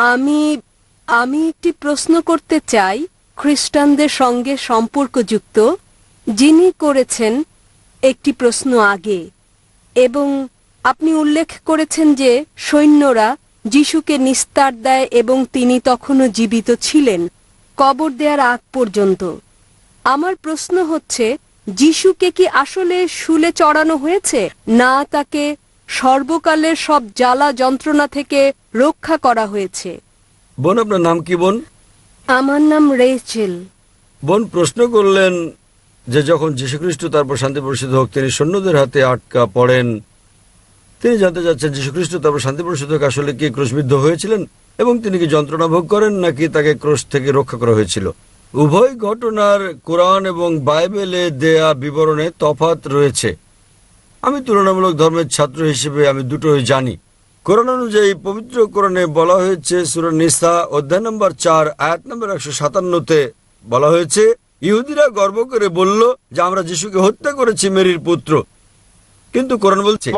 আমি আমি একটি প্রশ্ন করতে চাই, খ্রিস্টানদের সঙ্গে সম্পর্কযুক্ত, যিনি করেছেন একটি প্রশ্ন আগে, এবং আপনি উল্লেখ করেছেন যে সৈন্যরা যিশুকে নিস্তার দেয় এবং তিনি তখনও জীবিত ছিলেন কবর দেওয়ার আগ পর্যন্ত। আমার প্রশ্ন হচ্ছে, যিশুকে কি আসলে শুলে চড়ানো হয়েছে, না তাকে সর্বকালের সব জ্বালা যন্ত্রণা থেকে রক্ষা করা হয়েছে? বোন, আপনার নাম কি বোন? আমার নাম রেচেল। বোন প্রশ্ন করলেন যে যখন যীশুখ্রিস্ট, তারপর শান্তি বর্ষিত হোক, তিনি সৈন্যদের হাতে আটকা পড়েন, তিনি জানতে চাচ্ছেন যীশুখ্রিস্ট তারপর শান্তি বর্ষিত হোক আসলে কি ক্রুশবিদ্ধ হয়েছিলেন এবং তিনি কি যন্ত্রণা ভোগ করেন নাকি তাকে ক্রুশ থেকে রক্ষা করা হয়েছিল। উভয় ঘটনার কোরআন এবং বাইবেলে দেয়া বিবরণে তফাৎ রয়েছে। আমি তুলনামূলক ধর্মের ছাত্র হিসেবে আমি দুটোই জানি। কোরআন অনুযায়ী পবিত্র কোরআনে বলা হয়েছে, সূরা নিসা অধ্যায় নম্বর 4 আয়াত নম্বর 157-তে বলা হয়েছে, ইহুদিরা গর্ব করে বলল যে আমরা যিশুকে হত্যা করেছি, মেরির পুত্র। কিন্তু কোরআন বলছে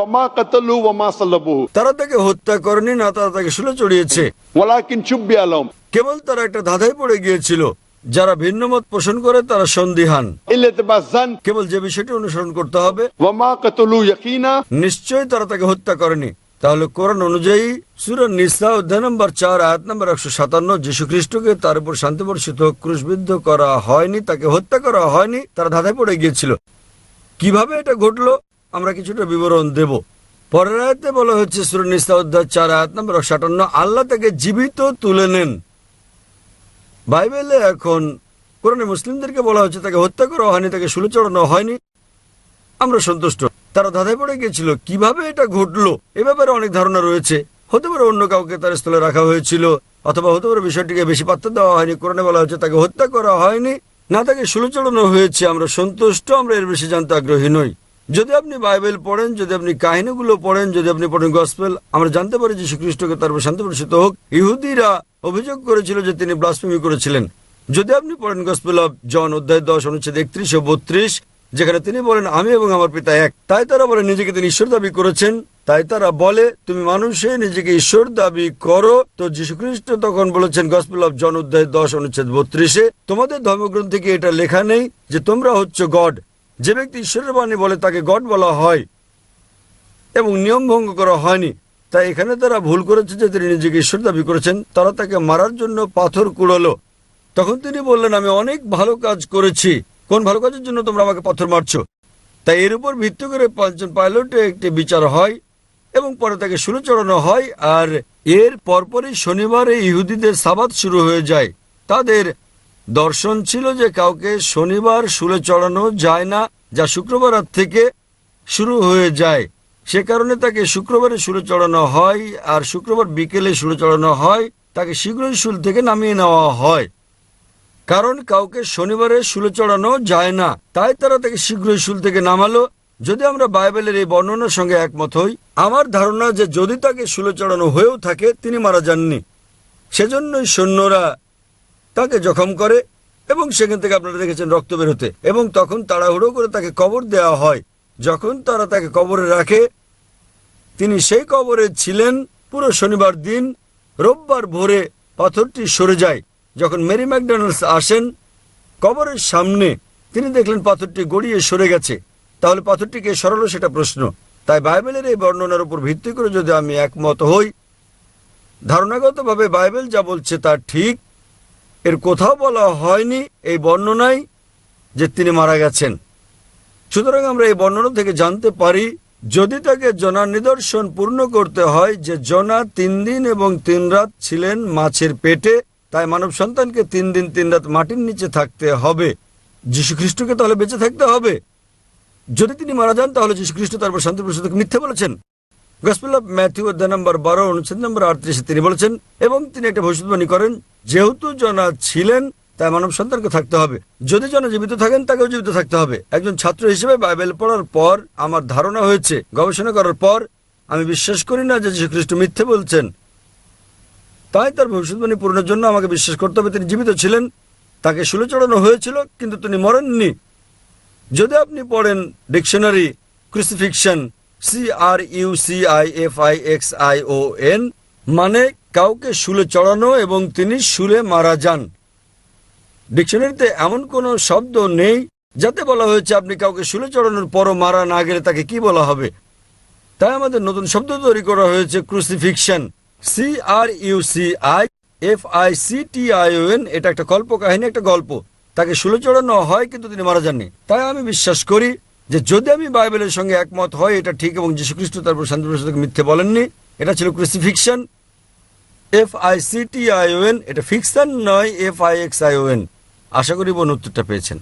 তারা তাকে হত্যা করেনি, না তারা তাকে শুলে চড়িয়েছে, কেবল তারা একটা ধাঁধায় পড়ে গিয়েছিল। যারা ভিন্ন মত পোষণ করে তারা সন্দিহান, কেবল যে বিষয়টি অনুসরণ করতে হবে, নিশ্চয়ই তারা তাকে হত্যা করেনি। তাহলে কোরআন অনুযায়ী সূরা নিসা অধ্যায় নম্বর 4 আয়াত নম্বর 157, যীশু খ্রিস্টকে তার উপর শান্তি বর্ষিত ক্রুশবিদ্ধ করা হয়নি, তাকে হত্যা করা হয়নি, তারা ধাঁধায় পড়ে গিয়েছিল। কিভাবে এটা ঘটলো আমরা কিছুটা বিবরণ দেব। পরের আয়াতে বলা হচ্ছে, সূরা নিসা অধ্যায় 4 আয়াত নম্বর 58, আল্লাহ তাকে জীবিত তুলে নেন। বাইবেলে এখন কোরআনে মুসলিমদেরকে বলা হচ্ছে তাকে হত্যা করা হয়নি, তাকে শুলে চড়ানো হয়নি। আমরা সন্তুষ্ট। তারা ধাঁধায় পড়ে গিয়েছিল কিভাবে এটা ঘটলো। এ ব্যাপারে অনেক ধারণা রয়েছে। হতে পারে অন্য কাউকে তার স্থলে রাখা হয়েছিল, অথবা হতে পারে বিষয়টিকে বেশি পাত্র দেওয়া হয়নি। কোরআনে বলা হচ্ছে তাকে হত্যা করা হয়নি, না তাকে শুলে চড়ানো হয়েছে। আমরা সন্তুষ্ট, আমরা এর বেশি জানতে আগ্রহী নই। যদি আপনি বাইবেল পড়েন, যদি আপনি কাহিনীগুলো পড়েন, যদি আপনি পড়েন গসপেল, আমরা জানতে পারি যীশু খ্রিস্টকে তার উপর শান্তি বর্ষিত হোক ইহুদিরা অভিযোগ করেছিল যে তিনি ব্লাসফেমি করেছিলেন। যদি আপনি পড়েন গসপেল অফ জন অধ্যায় 10 অনুচ্ছেদ 31 ও 32, যেখানে তিনি বলেন আমি এবং আমার পিতা এক, তাই তারা বলে নিজেকে তিনি ঈশ্বর দাবি করেছেন। তাই তারা বলে তুমি মানুষে নিজেকে ঈশ্বর দাবি করো। তো যীশুখ্রিস্ট তখন বলেছেন গসপেল অফ জন অধ্যায় 10 অনুচ্ছেদ 32, তোমাদের ধর্মগ্রন্থে কি এটা লেখা নেই যে তোমরা হচ্ছে গড? যে ব্যক্তি ঈশ্বরের বাণী বলে তাকে গড বলা হয় এবং নিয়ম ভঙ্গ করা হয়নি। তাই এখানে তারা ভুল করেছে যে তিনি নিজেকে ঈশ্বর দাবি করেছেন। তারা তাকে মারার জন্য পাথর কুড়ালো। তখন তিনি বললেন আমি অনেক ভালো কাজ করেছি, কোন ভালো কাজের জন্য তোমরা আমাকে পাথর মারছো? তাই এর উপর ভিত্তি করে 5 জন পাইলটে একটি বিচার হয় এবং পরে তাকে শুলে চড়ানো হয়। আর এর পরপরই শনিবারে ইহুদিদের সাবাত শুরু হয়ে যায়। তাদের দর্শন ছিল যে কাউকে শনিবার শুলে চড়ানো যায় না, যা শুক্রবার রাত থেকে শুরু হয়ে যায়। সে কারণে তাকে শুক্রবারে শুলে চড়ানো হয়, আর শুক্রবার বিকেলে শুলে চড়ানো হয়। তাকে শীঘ্রই শুল থেকে নামিয়ে নেওয়া হয়, কারণ কাউকে শনিবারে শুলে চড়ানো যায় না। তাই তারা তাকে শীঘ্রই শুল থেকে নামালো। যদি আমরা বাইবেলের এই বর্ণনার সঙ্গে একমত হই, আমার ধারণা যে যদি তাকে শুলে চড়ানো হয়েও থাকে তিনি মারা যাননি। সেজন্যই সৈন্যরা তাকে জখম করে এবং সেখান থেকে আপনারা দেখেছেন রক্ত বের হতে, এবং তখন তাড়াহুড়ো করে তাকে কবর দেওয়া হয়। যখন তারা তাকে কবরে রাখে, তিনি সেই কবরে ছিলেন পুরো শনিবার দিন। রোববার ভোরে পাথরটি সরে যায়। যখন মেরি ম্যাকডোনাল্ডস আসেন কবরের সামনে, তিনি দেখলেন পাথরটি গড়িয়ে সরে গেছে। তাহলে পাথরটিকে সরালো, সেটা প্রশ্ন। তাই বাইবেলের এই বর্ণনার উপর ভিত্তি করে যদি আমি একমত হই, ধারণাগতভাবে বাইবেল যা বলছে তা ঠিক। এর কোথাও বলা হয়নি এই বর্ণনায় যে তিনি মারা গেছেন। সুতরাং আমরা এই বর্ণনা থেকে জানতে পারি, যদি তাকে জনার নিদর্শন পূর্ণ করতে হয় যে জনা 3 দিন এবং 3 রাত ছিলেন মাছের পেটে, তাই মানব সন্তানকে 3 দিন 3 রাত মাটির নিচে থাকতে হবে। যীশু খ্রিস্টকে তাহলে বেঁচে থাকতে হবে। যদি তিনি মারা যান তাহলে যীশু খ্রিস্ট তারপর শান্তি প্রসাদকে মিথ্যে বলেছেন। গসপেল অফ ম্যাথিউ অধ্যায় নম্বর 12 অনুচ্ছেদ নম্বর 38 তিনি বলেছেন, এবং তিনি একটা ভবিষ্যদ্বাণী করেন, যেহেতু জনা ছিলেন তাই মানব সন্তানকে থাকতে হবে। যদি জনা জীবিত থাকেন তাকেও জীবিত থাকতে হবে। একজন ছাত্র হিসেবে বাইবেল পড়ার পর আমার ধারণা হয়েছে, গবেষণা করার পর, আমি বিশ্বাস করি না যে যীশু খ্রিস্ট মিথ্যে বলছেন। তাই তার ভবিষ্যদ্বাণী পূরণের জন্য আমাকে বিশ্বাস করতে হবে তিনি জীবিত ছিলেন, তাকে শুলে চড়ানো হয়েছিল, কিন্তু তিনি মরেননি। যদি আপনি পড়েন ডিকশনারি ক্রুসিফিকশন, CRUCIFIXION, মানে কাউকে শুলে চড়ানো এবং তিনি শুলে মারা যান। ডিকশনারিতে এমন কোনো শব্দ নেই যাতে বলা হয়েছে আপনি কাউকে শুলে চড়ানোর পরও মারা না গেলে তাকে কি বলা হবে। তাই আমাদের নতুন শব্দ তৈরি করা হয়েছে ক্রুসিফিকশন, CRUCIFICTION। এটা একটা কল্পকাহিনী, একটা গল্প। তাকে শুলে চড়ানো হয় কিন্তু তিনি মারা যাননি। তাই আমি বিশ্বাস করি যে যদি আমি বাইবেলের সঙ্গে একমত হয় এটা ঠিক এবং যীশুখ্রিস্ট তারপর শান্তি প্রসাদকে মিথ্যে বলেননি, এটা ছিল ক্রুসিফিকশন, FICTION। এটা ফিকশন নয়, FIXION। আশা করি বোন উত্তরটা পেয়েছেন।